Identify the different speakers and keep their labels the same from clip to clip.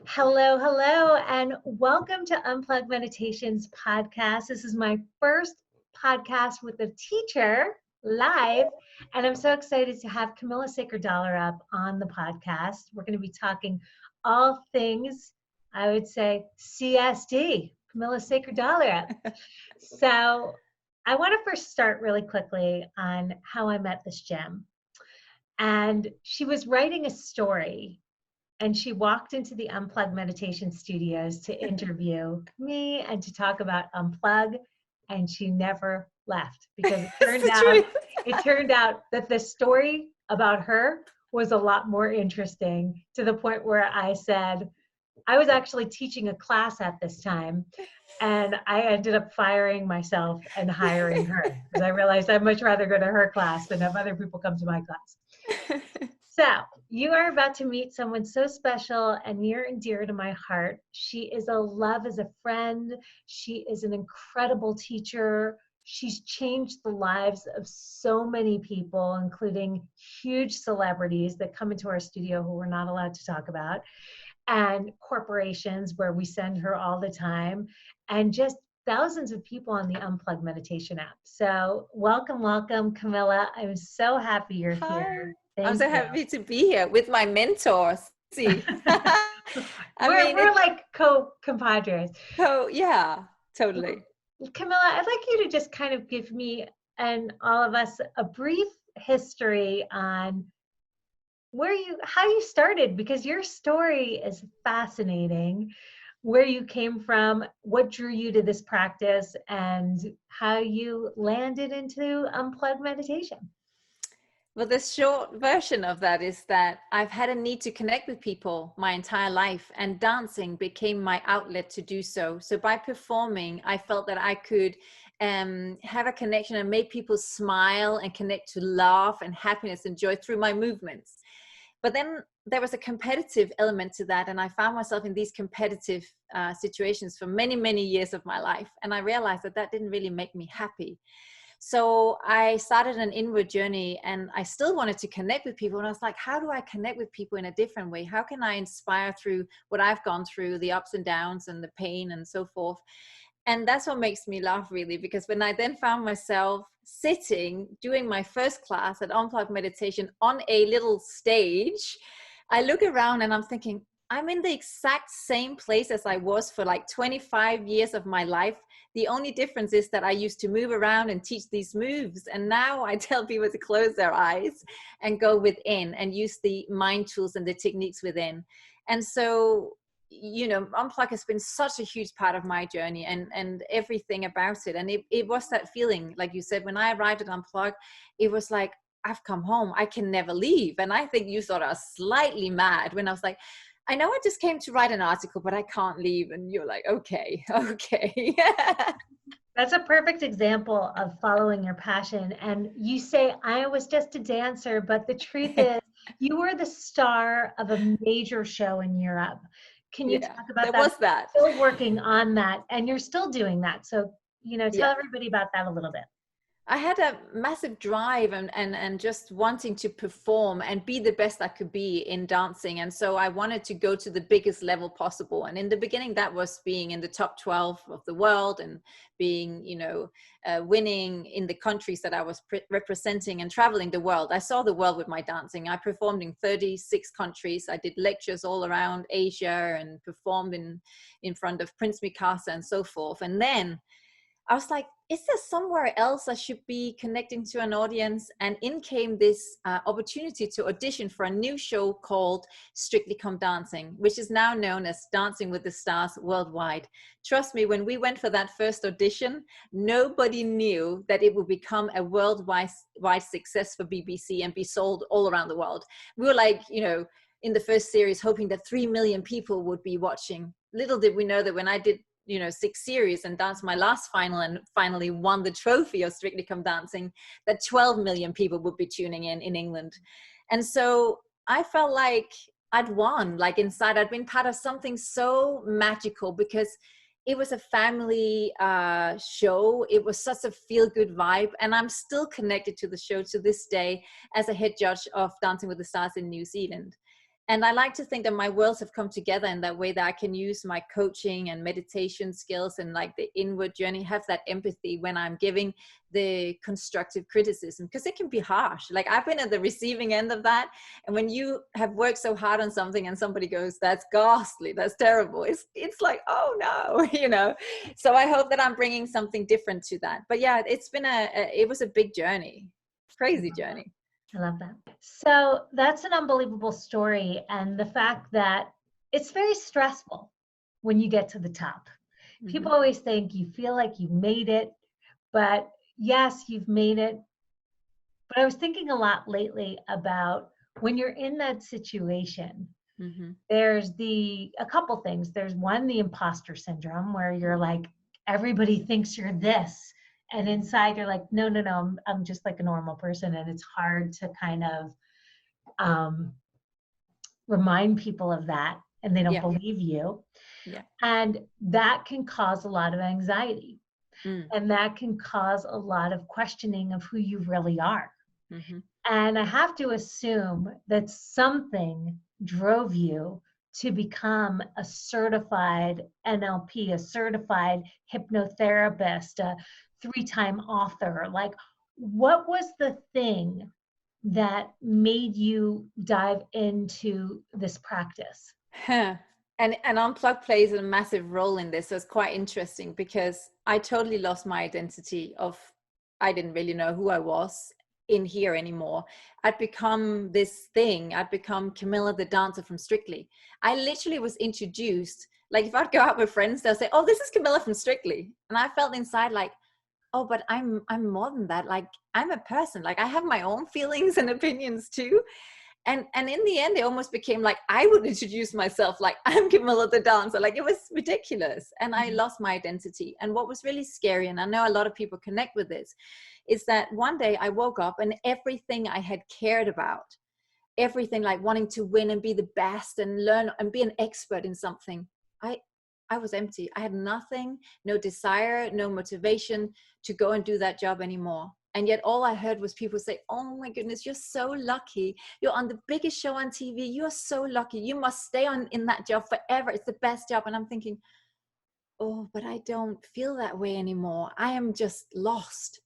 Speaker 1: Hello, hello, and welcome to Unplug Meditations podcast. This is my first podcast with a teacher live, and I'm so excited to have Camilla Sacre-Dallerup on the podcast. We're going to be talking all things, I would say, CSD, Camilla Sacre-Dallerup. So I want to first start really quickly on how I met this gem. And she was writing a story and she walked into the Unplug Meditation Studios to interview me and to talk about Unplug, and she never left because it turned out that the story about her was a lot more interesting, to the point where I said, I was actually teaching a class at this time, and I ended up firing myself and hiring her because I realized I'd much rather go to her class than have other people come to my class. So you are about to meet someone so special and near and dear to my heart. She is a love as a friend. She is an incredible teacher. She's changed the lives of so many people, including huge celebrities that come into our studio who we're not allowed to talk about, and corporations where we send her all the time, and just thousands of people on the Unplug Meditation app. So welcome, Camilla. I'm so happy you're here.
Speaker 2: I'm so happy to be here with my mentor, Suze.
Speaker 1: We're like compadres.
Speaker 2: Oh, yeah, totally.
Speaker 1: Camilla, I'd like you to just kind of give me and all of us a brief history on how you started, because your story is fascinating. Where you came from, what drew you to this practice, and how you landed into Unplug meditation.
Speaker 2: Well, the short version of that is that I've had a need to connect with people my entire life, and dancing became my outlet to do so. So by performing, I felt that I could have a connection and make people smile and connect to love and happiness and joy through my movements. But then there was a competitive element to that, and I found myself in these competitive situations for many, many years of my life. And I realized that that didn't really make me happy. So I started an inward journey, and I still wanted to connect with people. And I was like, how do I connect with people in a different way? How can I inspire through what I've gone through, the ups and downs and the pain and so forth? And that's what makes me laugh, really, because when I then found myself sitting, doing my first class at Unplug Meditation on a little stage, I look around and I'm thinking, I'm in the exact same place as I was for like 25 years of my life. The only difference is that I used to move around and teach these moves. And now I tell people to close their eyes and go within and use the mind tools and the techniques within. And so, you know, Unplug has been such a huge part of my journey and everything about it. And it was that feeling, like you said, when I arrived at Unplug, it was like, I've come home, I can never leave. And I think you thought I was slightly mad when I was like, I know I just came to write an article, but I can't leave. And you're like, okay.
Speaker 1: That's a perfect example of following your passion. And you say, I was just a dancer, but the truth is you were the star of a major show in Europe. Can you talk about that?
Speaker 2: There was that.
Speaker 1: Still working on that, and you're still doing that. So, tell everybody about that a little bit.
Speaker 2: I had a massive drive and just wanting to perform and be the best I could be in dancing. And so I wanted to go to the biggest level possible. And in the beginning, that was being in the top 12 of the world and being, winning in the countries that I was representing and traveling the world. I saw the world with my dancing. I performed in 36 countries. I did lectures all around Asia and performed in front of Prince Mikasa and so forth. And then I was like, is there somewhere else I should be connecting to an audience? And in came this opportunity to audition for a new show called Strictly Come Dancing, which is now known as Dancing with the Stars Worldwide. Trust me, when we went for that first audition, nobody knew that it would become a worldwide success for BBC and be sold all around the world. We were like, in the first series, hoping that 3 million people would be watching. Little did we know that when I did 6 series and danced my last final and finally won the trophy of Strictly Come Dancing, that 12 million people would be tuning in England. And so I felt like I'd won, like inside I'd been part of something so magical, because it was a family show. It was such a feel-good vibe. And I'm still connected to the show to this day as a head judge of Dancing with the Stars in New Zealand. And I like to think that my worlds have come together in that way, that I can use my coaching and meditation skills and like the inward journey, have that empathy when I'm giving the constructive criticism, because it can be harsh. Like I've been at the receiving end of that. And when you have worked so hard on something and somebody goes, that's ghastly, that's terrible, it's like, oh no, you know. So I hope that I'm bringing something different to that. But yeah, it's been it was a big journey, crazy journey.
Speaker 1: I love that. So that's an unbelievable story. And the fact that it's very stressful when you get to the top. Mm-hmm. People always think you feel like you made it, but yes, you've made it. But I was thinking a lot lately about when you're in that situation, mm-hmm. there's a couple things. There's one, the imposter syndrome, where you're like, everybody thinks you're this. And inside you're like, no, I'm just like a normal person. And it's hard to kind of remind people of that, and they don't believe you. Yeah. And that can cause a lot of anxiety. And that can cause a lot of questioning of who you really are. Mm-hmm. And I have to assume that something drove you to become a certified NLP, a certified hypnotherapist, a 3-time author. Like, what was the thing that made you dive into this practice?
Speaker 2: And Unplug plays a massive role in this. So it's quite interesting because I totally lost my identity of, I didn't really know who I was in here anymore. I'd become this thing. I'd become Camilla the dancer from Strictly. I literally was introduced, like if I'd go out with friends, they'll say, oh, this is Camilla from Strictly. And I felt inside like, oh, but I'm more than that. Like I'm a person, like I have my own feelings and opinions too. And in the end, it almost became like I would introduce myself like I'm Camilla the dancer. Like it was ridiculous. And I lost my identity. And what was really scary, and I know a lot of people connect with this, is that one day I woke up and everything I had cared about, everything like wanting to win and be the best and learn and be an expert in something, I was empty. I had nothing, no desire, no motivation to go and do that job anymore. And yet all I heard was people say, oh my goodness, you're so lucky. You're on the biggest show on TV. You're so lucky. You must stay on in that job forever. It's the best job. And I'm thinking, oh, but I don't feel that way anymore. I am just lost.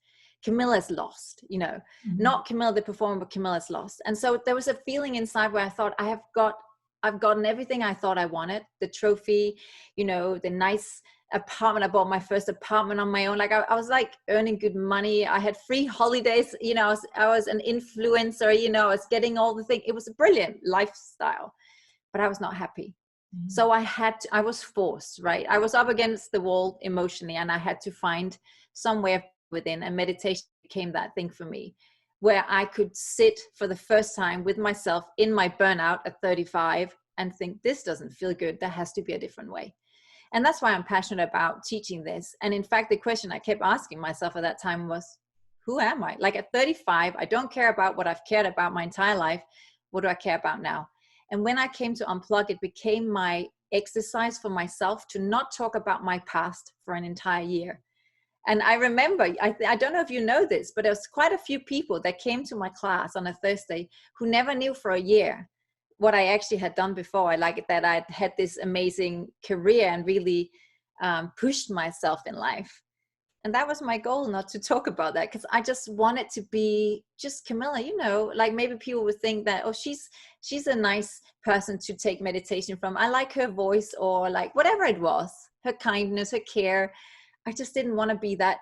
Speaker 2: Camilla's lost, you know, not Camilla the performer, but Camilla's lost. And so there was a feeling inside where I thought I've gotten everything I thought I wanted, the trophy, you know, the nice apartment. I bought my first apartment on my own. Like I was like earning good money. I had free holidays, you know, I was an influencer, you know, I was getting all the things. It was a brilliant lifestyle, but I was not happy. So I was forced, right? I was up against the wall emotionally, and I had to find somewhere within, and meditation became that thing for me, where I could sit for the first time with myself in my burnout at 35 and think, this doesn't feel good. There has to be a different way. And that's why I'm passionate about teaching this. And in fact, the question I kept asking myself at that time was, who am I? Like at 35, I don't care about what I've cared about my entire life. What do I care about now? And when I came to Unplug, it became my exercise for myself to not talk about my past for an entire year. And I remember, I don't know if you know this, but there was quite a few people that came to my class on a Thursday who never knew for a year what I actually had done before. I like that I'd had this amazing career and really pushed myself in life. And that was my goal, not to talk about that, because I just wanted to be just Camilla, you know, like maybe people would think that, oh, she's a nice person to take meditation from. I like her voice, or like whatever it was, her kindness, her care. I just didn't want to be that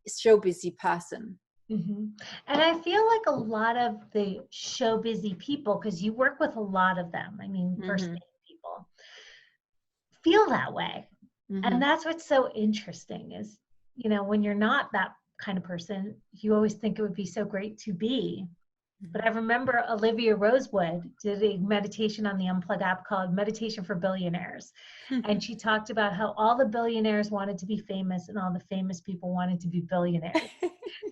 Speaker 2: show busy person.
Speaker 1: Mm-hmm. And I feel like a lot of the show busy people, because you work with a lot of them, I mean, first name people, feel that way. And that's what's so interesting is, you know, when you're not that kind of person, you always think it would be so great to be. But I remember Olivia Rosewood did a meditation on the Unplug app called Meditation for Billionaires. And she talked about how all the billionaires wanted to be famous and all the famous people wanted to be billionaires.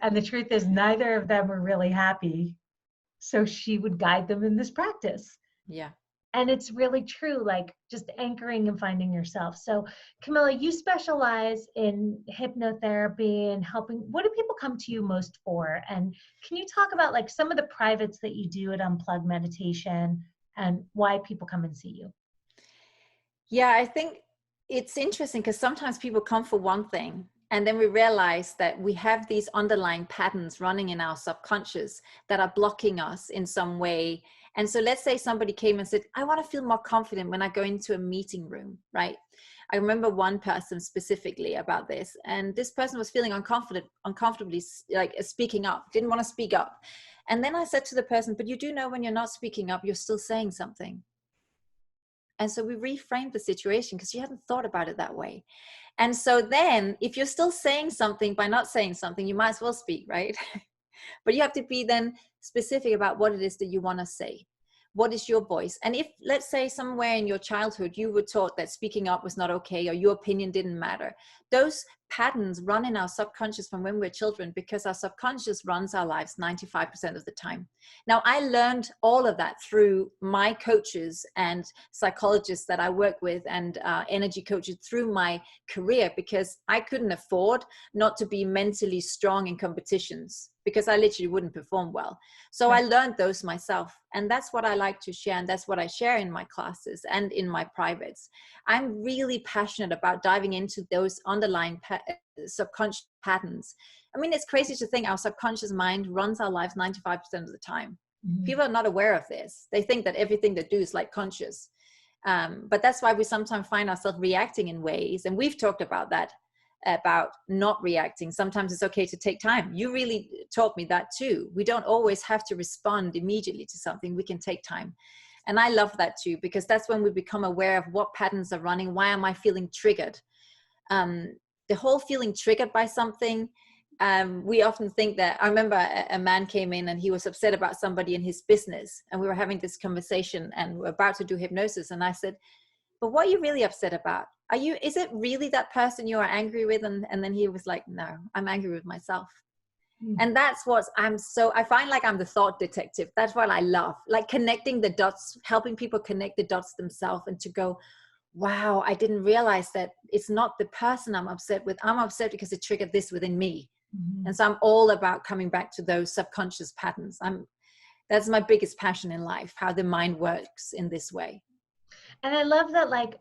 Speaker 1: And the truth is, neither of them were really happy. So she would guide them in this practice.
Speaker 2: Yeah.
Speaker 1: And it's really true, like just anchoring and finding yourself. So Camilla, you specialize in hypnotherapy and helping. What do people come to you most for? And can you talk about like some of the privates that you do at Unplug Meditation? and why people come and see you?
Speaker 2: Yeah, I think it's interesting because sometimes people come for one thing and then we realize that we have these underlying patterns running in our subconscious that are blocking us in some way. And so let's say somebody came and said, I want to feel more confident when I go into a meeting room, right? I remember one person specifically about this, and this person was feeling uncomfortably like speaking up, didn't want to speak up. And then I said to the person, but you do know when you're not speaking up, you're still saying something. And so we reframed the situation because she hadn't thought about it that way. And so then if you're still saying something by not saying something, you might as well speak, right? But you have to be then specific about what it is that you want to say. What is your voice? And if, let's say, somewhere in your childhood, you were taught that speaking up was not okay, or your opinion didn't matter, those patterns run in our subconscious from when we're children, because our subconscious runs our lives 95% of the time. Now, I learned all of that through my coaches and psychologists that I work with, and energy coaches through my career, because I couldn't afford not to be mentally strong in competitions, because I literally wouldn't perform well. So I learned those myself. And that's what I like to share. And that's what I share in my classes and in my privates. I'm really passionate about diving into those underlying subconscious patterns. I mean, it's crazy to think our subconscious mind runs our lives 95% of the time. Mm-hmm. People are not aware of this. They think that everything they do is like conscious. But that's why we sometimes find ourselves reacting in ways. And we've talked about that, about not reacting. Sometimes it's okay to take time. You really taught me that too. We don't always have to respond immediately to something. We can take time. And I love that too, because that's when we become aware of what patterns are running. Why am I feeling triggered? The whole feeling triggered by something. We often think that, I remember a man came in and he was upset about somebody in his business. And we were having this conversation and we're about to do hypnosis. And I said, but what are you really upset about? Is it really that person you are angry with? And then he was like, no, I'm angry with myself. Mm-hmm. And that's what I find like I'm the thought detective. That's what I love, like connecting the dots, helping people connect the dots themselves, and to go, wow, I didn't realize that it's not the person I'm upset with. I'm upset because it triggered this within me. Mm-hmm. And so I'm all about coming back to those subconscious patterns. That's my biggest passion in life, how the mind works in this way.
Speaker 1: And I love that, like,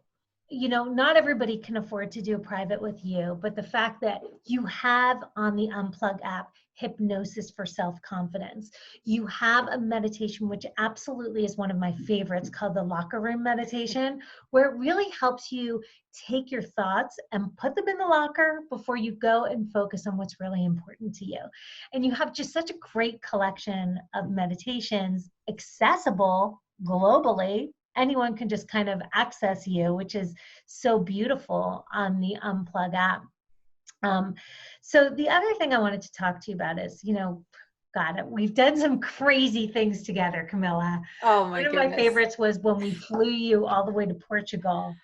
Speaker 1: you know, not everybody can afford to do a private with you, but the fact that you have on the Unplug app hypnosis for self-confidence. You have a meditation, which absolutely is one of my favorites, called the locker room meditation, where it really helps you take your thoughts and put them in the locker before you go and focus on what's really important to you. And you have just such a great collection of meditations, accessible globally. Anyone can just kind of access you, which is so beautiful on the Unplug app. So the other thing I wanted to talk to you about is, you know, God, we've done some crazy things together, Camilla.
Speaker 2: Oh my goodness.
Speaker 1: One of my favorites was when we flew you all the way to Portugal,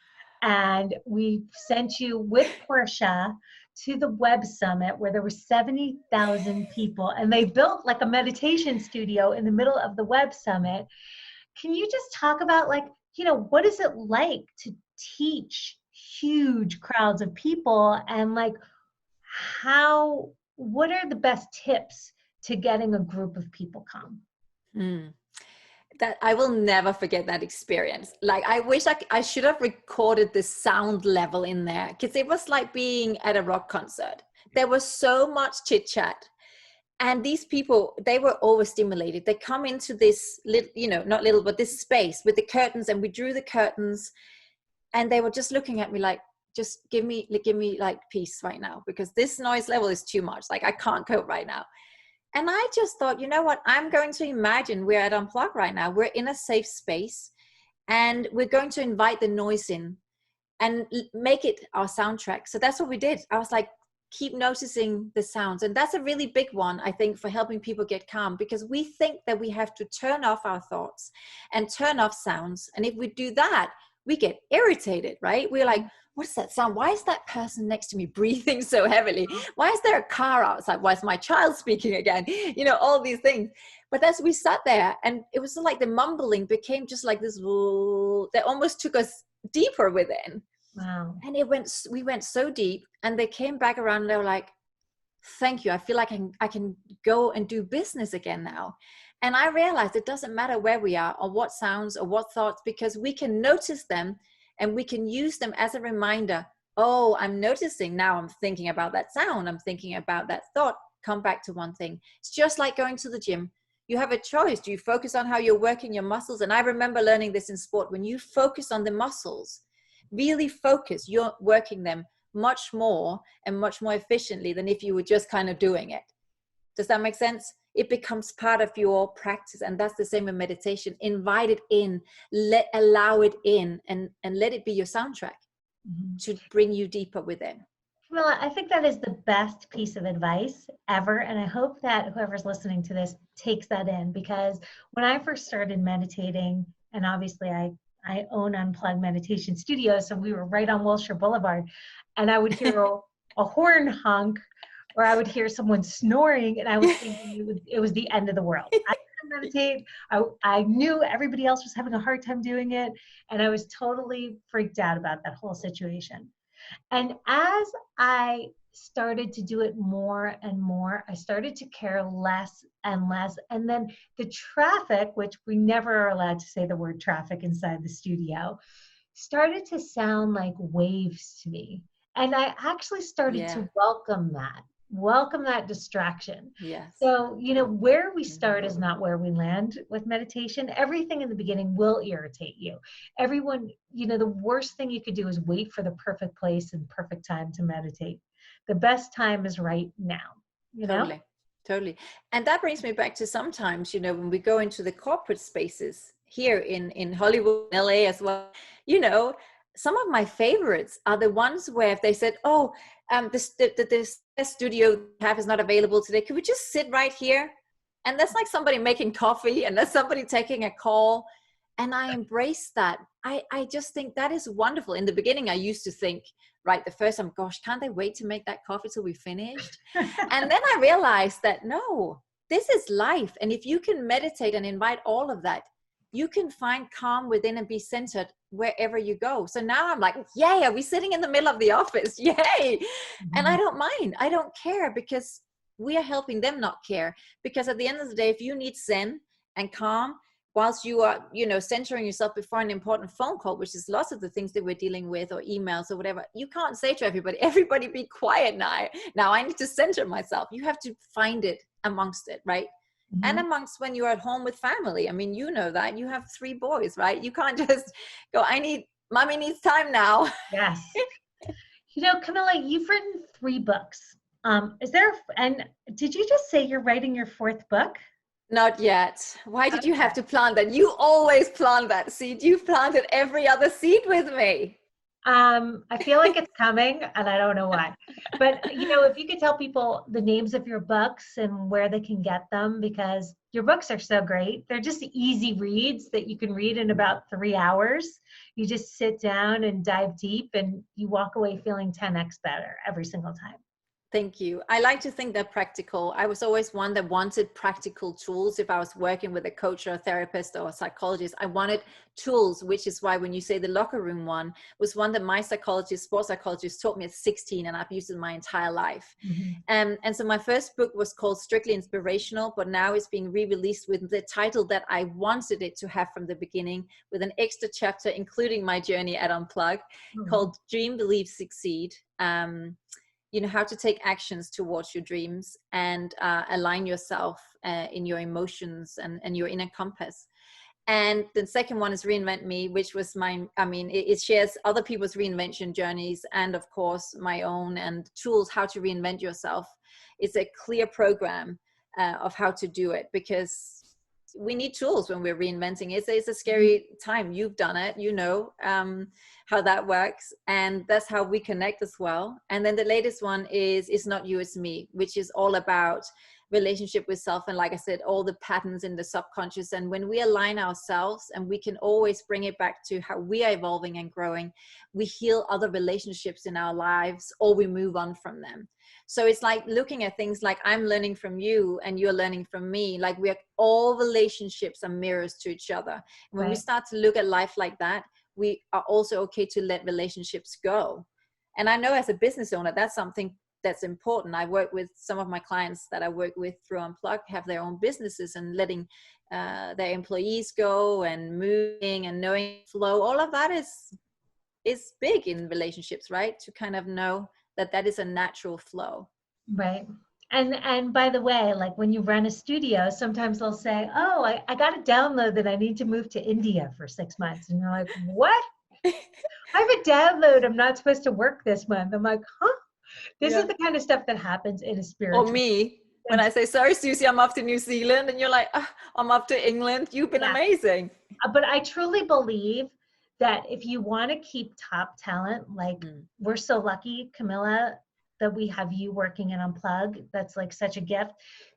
Speaker 1: and we sent you with Portia to the Web Summit, where there were 70,000 people, and they built like a meditation studio in the middle of the Web Summit. Can you just talk about, like, you know, what is it like to teach huge crowds of people, and like what are the best tips to getting a group of people come?
Speaker 2: That I will never forget that experience. Like, I wish I should have recorded the sound level in there, because it was like being at a rock concert. There was so much chit chat. And these people, they were overstimulated. They come into this little, you know, not little, but this space with the curtains, and we drew the curtains, and they were just looking at me like, just give me like peace right now, because this noise level is too much. Like, I can't cope right now. And I just thought, you know what, I'm going to imagine we're at Unplug right now. We're in a safe space, and we're going to invite the noise in and make it our soundtrack. So that's what we did. I was like, keep noticing the sounds. And that's a really big one, I think, for helping people get calm, because we think that we have to turn off our thoughts and turn off sounds. And if we do that, we get irritated, right? We're like, what's that sound? Why is that person next to me breathing so heavily? Why is there a car outside? Why is my child speaking again? You know, all these things. But as we sat there, and it was like the mumbling became just like this, that almost took us deeper within.
Speaker 1: Wow.
Speaker 2: And we went so deep, and they came back around and they were like, thank you. I feel like I can go and do business again now. And I realized it doesn't matter where we are or what sounds or what thoughts, because we can notice them and we can use them as a reminder. Oh, I'm noticing now, I'm thinking about that sound, I'm thinking about that thought. Come back to one thing. It's just like going to the gym. You have a choice. Do you focus on how you're working your muscles? And I remember learning this in sport. When you focus on the muscles, really focus, you're working them much more and much more efficiently than if you were just kind of doing it. Does that make sense? It becomes part of your practice. And that's the same with meditation. Invite it in, allow it in, and let it be your soundtrack to bring you deeper within.
Speaker 1: Camilla, I think that is the best piece of advice ever. And I hope that whoever's listening to this takes that in, because when I first started meditating, and obviously I own Unplug Meditation Studio, so we were right on Wilshire Boulevard, and I would hear a horn honk, or I would hear someone snoring, and I was thinking it was the end of the world. I couldn't meditate. I knew everybody else was having a hard time doing it, and I was totally freaked out about that whole situation. And as I started to do it more and more, I started to care less and less. And then the traffic, which we never are allowed to say the word traffic inside the studio, started to sound like waves to me. And I actually started to welcome that distraction.
Speaker 2: Yes.
Speaker 1: So, where we start is not where we land with meditation. Everything in the beginning will irritate you. Everyone, the worst thing you could do is wait for the perfect place and perfect time to meditate. The best time is right now,
Speaker 2: Totally. And that brings me back to sometimes, when we go into the corporate spaces here in Hollywood, LA as well, some of my favorites are the ones where if they said, oh, this studio we have is not available today. Could we just sit right here? And that's like somebody making coffee, and that's somebody taking a call. And I embrace that. I just think that is wonderful. In the beginning, I used to think, right, the first time, gosh, can't they wait to make that coffee till we finished? And then I realized that, no, this is life. And if you can meditate and invite all of that, you can find calm within and be centered wherever you go. So now I'm like, yay, are we sitting in the middle of the office? Yay. Mm-hmm. And I don't mind. I don't care, because we are helping them not care. Because at the end of the day, if you need zen and calm, whilst you are, centering yourself before an important phone call, which is lots of the things that we're dealing with, or emails or whatever, you can't say to everybody be quiet now. Now I need to center myself. You have to find it amongst it, right? Mm-hmm. And amongst when you're at home with family. I mean, that you have 3 boys, right? You can't just go, mommy needs time now.
Speaker 1: Yes. Camilla, you've written 3 books. And did you just say you're writing your 4th book?
Speaker 2: Not yet. Why did you have to plant that? You always plant that seed. You've planted every other seed with me.
Speaker 1: I feel like it's coming, and I don't know why. But, if you could tell people the names of your books and where they can get them, because your books are so great. They're just easy reads that you can read in about 3 hours. You just sit down and dive deep, and you walk away feeling 10x better every single time.
Speaker 2: Thank you. I like to think they're practical. I was always one that wanted practical tools. If I was working with a coach or a therapist or a psychologist, I wanted tools, which is why when you say the locker room one was one that my sports psychologist taught me at 16, and I've used it my entire life. Mm-hmm. And so my first book was called Strictly Inspirational, but now it's being re-released with the title that I wanted it to have from the beginning, with an extra chapter, including my journey at Unplug, mm-hmm. called Dream, Believe, Succeed. How to take actions towards your dreams and align yourself in your emotions and your inner compass. And the second one is Reinvent Me, which was it shares other people's reinvention journeys and, of course, my own, and tools how to reinvent yourself. It's a clear program of how to do it, because we need tools when we're reinventing. It's a scary time. You've done it, how that works. And that's how we connect as well. And then the latest one is It's Not You, It's Me, which is all about relationship with self. And like I said, all the patterns in the subconscious. And when we align ourselves, and we can always bring it back to how we are evolving and growing, we heal other relationships in our lives, or we move on from them. So it's like looking at things like I'm learning from you and you're learning from me. Like all relationships are mirrors to each other. And when we start to look at life like that, we are also okay to let relationships go. And I know as a business owner, that's something that's important. I work with some of my clients that I work with through Unplug, have their own businesses, and letting their employees go and moving and knowing flow. All of that is big in relationships, right? To kind of know that is a natural flow.
Speaker 1: Right. And by the way, like when you run a studio, sometimes they'll say, oh, I got a download that I need to move to India for 6 months. And you're like, what? I have a download. I'm not supposed to work this month. I'm like, huh? This is the kind of stuff that happens in a spiritual.
Speaker 2: Or me, when I say, sorry, Suze, I'm off to New Zealand. And you're like, oh, I'm off to England. You've been amazing.
Speaker 1: But I truly believe that if you want to keep top talent, like we're so lucky, Camilla, that we have you working in Unplug. That's like such a gift.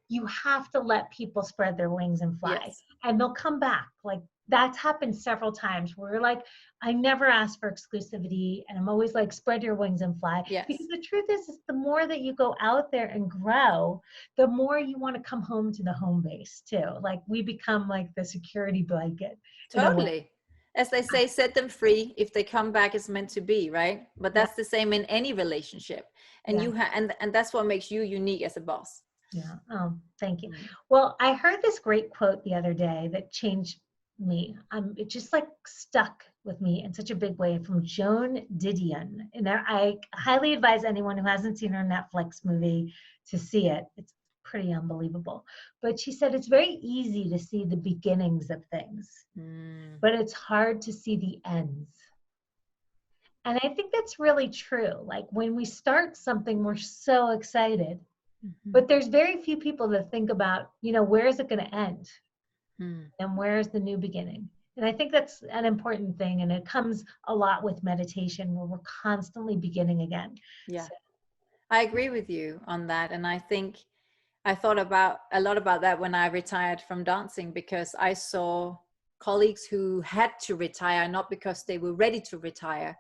Speaker 1: You have to let people spread their wings and fly. Yes. And they'll come back. Like that's happened several times where we're like, I never asked for exclusivity. And I'm always like, spread your wings and fly.
Speaker 2: Yes.
Speaker 1: Because the truth is the more that you go out there and grow, the more you want to come home to the home base too. Like we become like the security blanket.
Speaker 2: Totally. As they say, set them free. If they come back, it's meant to be, right? But that's the same in any relationship. And you and that's what makes you unique as a boss.
Speaker 1: Yeah. Oh, thank you. Well, I heard this great quote the other day that changed me. It just like stuck with me in such a big way from Joan Didion. And I highly advise anyone who hasn't seen her Netflix movie to see it. It's pretty unbelievable. But she said, it's very easy to see the beginnings of things, but it's hard to see the ends. And I think that's really true. Like when we start something, we're so excited, but there's very few people that think about, where is it going to end? And where's the new beginning? And I think that's an important thing. And it comes a lot with meditation where we're constantly beginning again.
Speaker 2: Yeah, so. I agree with you on that. And I think I thought a lot about that when I retired from dancing, because I saw colleagues who had to retire, not because they were ready to retire,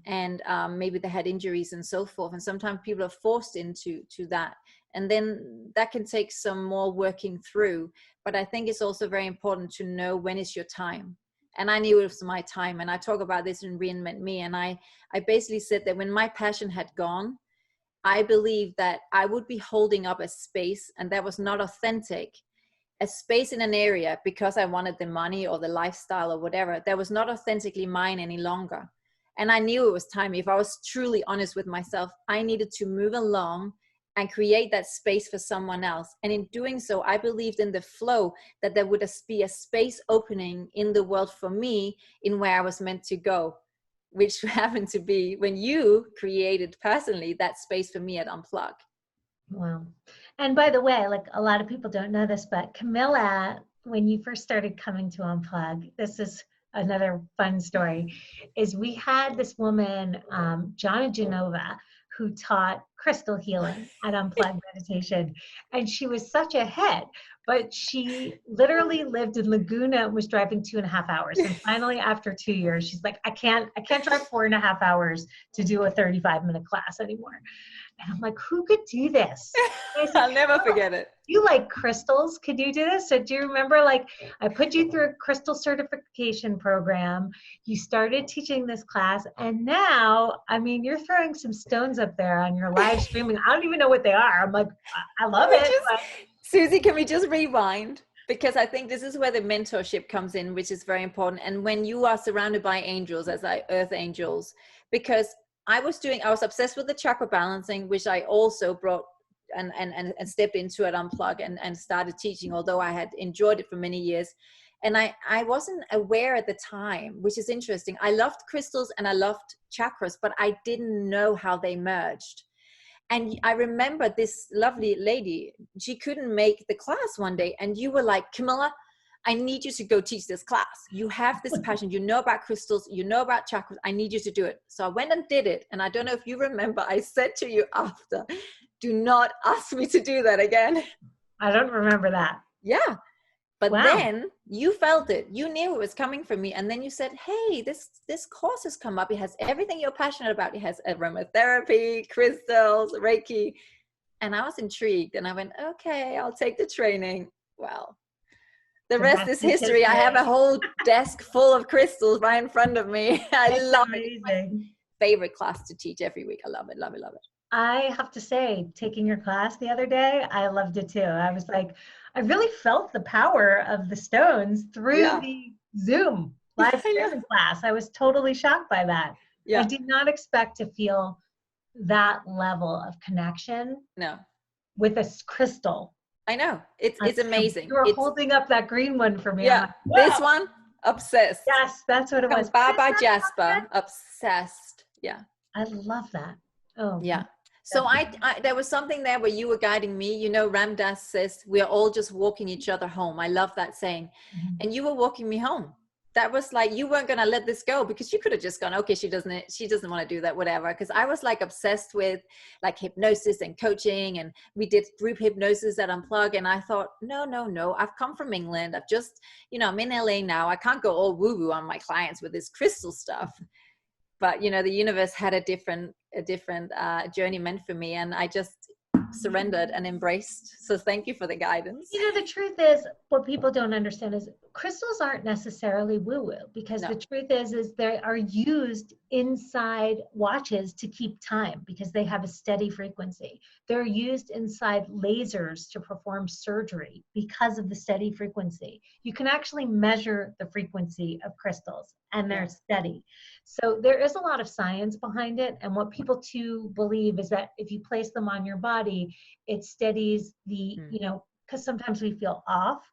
Speaker 2: and maybe they had injuries and so forth. And sometimes people are forced into that. And then that can take some more working through. But I think it's also very important to know when is your time. And I knew it was my time. And I talk about this in Reinvent Me. And I basically said that when my passion had gone, I believe that I would be holding up a space, and that was not authentic, a space in an area because I wanted the money or the lifestyle or whatever, that was not authentically mine any longer. And I knew it was time. If I was truly honest with myself, I needed to move along and create that space for someone else. And in doing so, I believed in the flow, that there would be a space opening in the world for me in where I was meant to go, which happened to be when you created personally that space for me at Unplug.
Speaker 1: Wow. And by the way, like a lot of people don't know this, but Camilla, when you first started coming to Unplug, this is another fun story, is we had this woman, Jonna Genova, who taught crystal healing at Unplug Meditation. And she was such a hit, but she literally lived in Laguna and was driving 2.5 hours. And finally, after 2 years, she's like, I can't drive 4.5 hours to do a 35-minute class anymore. And I'm like, who could do this? Said,
Speaker 2: I'll never forget it.
Speaker 1: You like crystals? Could you do this? So do you remember, like, I put you through a crystal certification program. You started teaching this class. And now, I mean, you're throwing some stones up there on your live streaming. I don't even know what they are. I'm like, I love it.
Speaker 2: Suze, can we just rewind? Because I think this is where the mentorship comes in, which is very important. And when you are surrounded by angels, as earth angels, because I was obsessed with the chakra balancing, which I also brought and stepped into at Unplug and started teaching, although I had enjoyed it for many years. And I wasn't aware at the time, which is interesting. I loved crystals and I loved chakras, but I didn't know how they merged. And I remember this lovely lady, she couldn't make the class one day. And you were like, Camilla, I need you to go teach this class. You have this passion. You know about crystals. You know about chakras. I need you to do it. So I went and did it. And I don't know if you remember, I said to you after, do not ask me to do that again.
Speaker 1: I don't remember that.
Speaker 2: Yeah. But then you felt it. You knew it was coming from me. And then you said, hey, this course has come up. It has everything you're passionate about. It has aromatherapy, crystals, Reiki. And I was intrigued. And I went, okay, I'll take the training. Well, the rest is history. I have a whole desk full of crystals right in front of me. I love it. It's my favorite class to teach every week. I love it, love it, love it.
Speaker 1: I have to say, taking your class the other day, I loved it too. I was like, I really felt the power of the stones through
Speaker 2: Yeah.
Speaker 1: the Zoom live
Speaker 2: Yeah.
Speaker 1: streaming class. I was totally shocked by that. I
Speaker 2: Yeah.
Speaker 1: did not expect to feel that level of connection
Speaker 2: No,
Speaker 1: with a crystal.
Speaker 2: I know. It's amazing.
Speaker 1: You were
Speaker 2: It's,
Speaker 1: holding up that green one for me. I'm
Speaker 2: yeah,
Speaker 1: like,
Speaker 2: this
Speaker 1: whoa.
Speaker 2: one, obsessed.
Speaker 1: Yes, that's what it was. What is
Speaker 2: Baba
Speaker 1: that
Speaker 2: Jasper,
Speaker 1: again?
Speaker 2: obsessed. Yeah.
Speaker 1: I love that. Oh,
Speaker 2: Yeah. So
Speaker 1: definitely.
Speaker 2: I there was something there where you were guiding me. You know, Ram Dass says we are all just walking each other home. I love that saying.
Speaker 1: Mhm.
Speaker 2: And you were walking me home. That was like, you weren't gonna let this go, because you could have just gone, okay, she doesn't want to do that, whatever. Because I was like obsessed with like hypnosis and coaching, and we did group hypnosis at Unplug. And I thought, no, I've come from England. I've just, I'm in LA now. I can't go all woo-woo on my clients with this crystal stuff. But the universe had a different journey meant for me, and I just surrendered and embraced. So thank you for the guidance.
Speaker 1: The truth is, what people don't understand is crystals aren't necessarily woo-woo, because
Speaker 2: No.
Speaker 1: the truth is they are used inside watches to keep time because they have a steady frequency. They're used inside lasers to perform surgery because of the steady frequency. You can actually measure the frequency of crystals, and they're steady. So there is a lot of science behind it. And what people too believe is that if you place them on your body, it steadies the, because sometimes we feel off,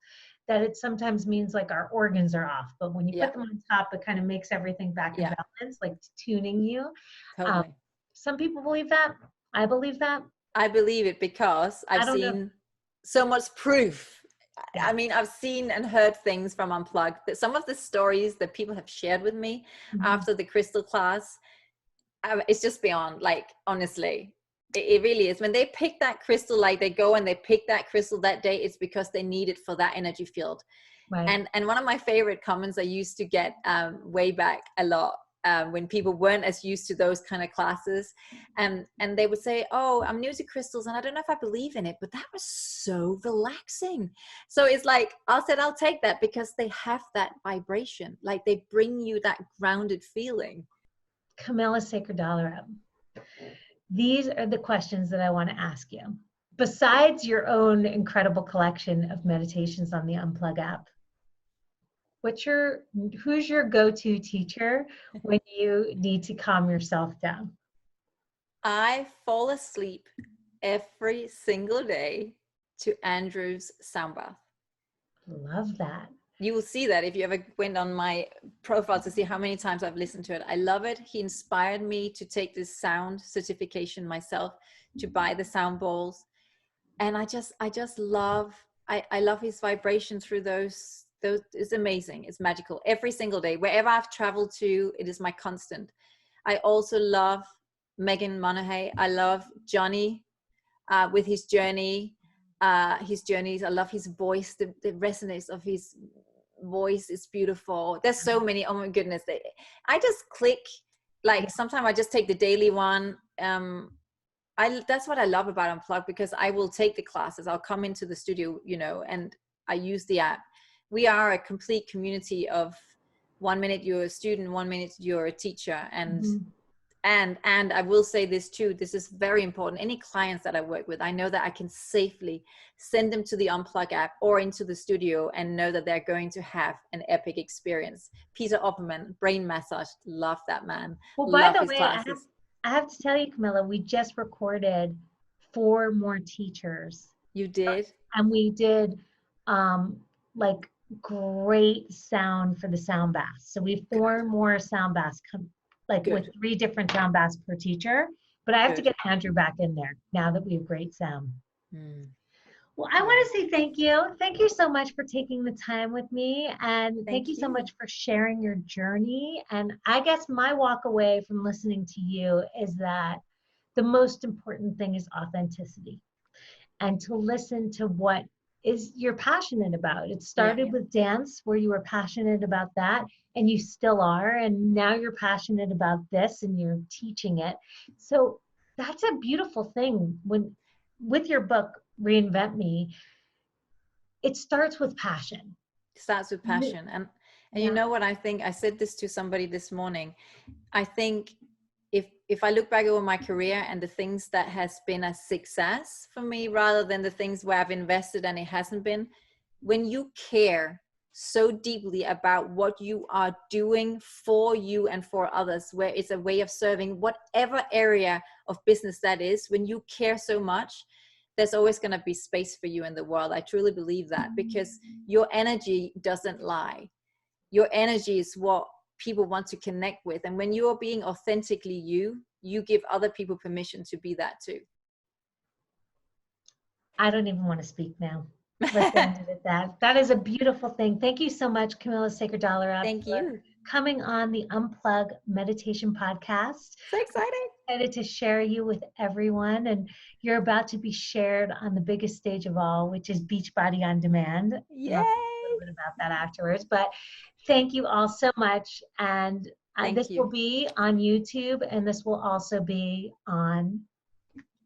Speaker 1: that it sometimes means like our organs are off. But when you put them on top, it kind of makes everything back in balance, like tuning you.
Speaker 2: Totally.
Speaker 1: Some people believe that. I believe that.
Speaker 2: I believe it because I've seen so much proof.
Speaker 1: Yeah.
Speaker 2: I mean, I've seen and heard things from Unplugged, that some of the stories that people have shared with me after the crystal class, it's just beyond, like, honestly, it really is. When they pick that crystal, like they go and they pick that crystal that day, it's because they need it for that energy field.
Speaker 1: Right.
Speaker 2: And one of my favorite comments I used to get way back a lot, when people weren't as used to those kind of classes, and they would say, oh, I'm new to crystals and I don't know if I believe in it, but that was so relaxing. So it's like, I'll take that, because they have that vibration, like they bring you that grounded feeling.
Speaker 1: Camilla Sacre-Dallerup, these are the questions that I want to ask you. Besides your own incredible collection of meditations on the Unplug app, who's your go-to teacher when you need to calm yourself down?
Speaker 2: I fall asleep every single day to Andrew's sound bath.
Speaker 1: Love that.
Speaker 2: You will see that if you ever went on my profile to see how many times I've listened to it. I love it. He inspired me to take this sound certification myself, to buy the sound bowls. And I just love, I love his vibration through those. It's amazing. It's magical. Every single day, wherever I've traveled to, it is my constant. I also love Megan Monaghay. I love Johnny with his journey. His journeys. I love his voice. The resonance of his voice is beautiful. There's so many. Oh my goodness. I just click. Like sometimes I just take the daily one. That's what I love about Unplugged, because I will take the classes. I'll come into the studio, and I use the app. We are a complete community of 1 minute you're a student, 1 minute you're a teacher. And I will say this too, this is very important. Any clients that I work with, I know that I can safely send them to the Unplug app or into the studio and know that they're going to have an epic experience. Peter Opperman, brain massage, love that man.
Speaker 1: Well, by
Speaker 2: love
Speaker 1: the
Speaker 2: his
Speaker 1: way,
Speaker 2: classes.
Speaker 1: I have to tell you, Camilla, we just recorded 4 more teachers.
Speaker 2: You did?
Speaker 1: And we did like great sound for the sound bath. So we have 4 more sound baths with 3 different sound baths per teacher. But I have to get Andrew back in there now that we have great sound. Well, I want to say thank you. Thank you so much for taking the time with me. And thank you so much for sharing your journey. And I guess my walk away from listening to you is that the most important thing is authenticity, and to listen to what is you're passionate about. It started with dance, where you were passionate about that, and you still are, and now you're passionate about this and you're teaching it. So that's a beautiful thing. When with your book Reinvent Me, it starts with passion.
Speaker 2: And you know what I think? I said this to somebody this morning. I think if if I look back over my career and the things that has been a success for me, rather than the things where I've invested and it hasn't been, when you care so deeply about what you are doing for you and for others, where it's a way of serving whatever area of business that is, when you care so much, there's always going to be space for you in the world. I truly believe that, because your energy doesn't lie. Your energy is what people want to connect with. And when you are being authentically you give other people permission to be that too.
Speaker 1: I don't even want to speak now. Let's end it at that. That is a beautiful thing. Thank you so much, Camilla Sacre-Dallerup,
Speaker 2: Thank you.
Speaker 1: coming on the Unplug Meditation Podcast.
Speaker 2: So exciting.
Speaker 1: Excited to share you with everyone, and you're about to be shared on the biggest stage of all, which is Beachbody On Demand.
Speaker 2: Yay!
Speaker 1: I'll talk a little bit about that afterwards, but thank you all so much. And this will be on YouTube, and this will also be on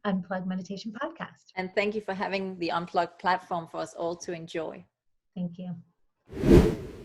Speaker 1: Unplug Meditation Podcast.
Speaker 2: And thank you for having the Unplug platform for us all to enjoy.
Speaker 1: Thank you.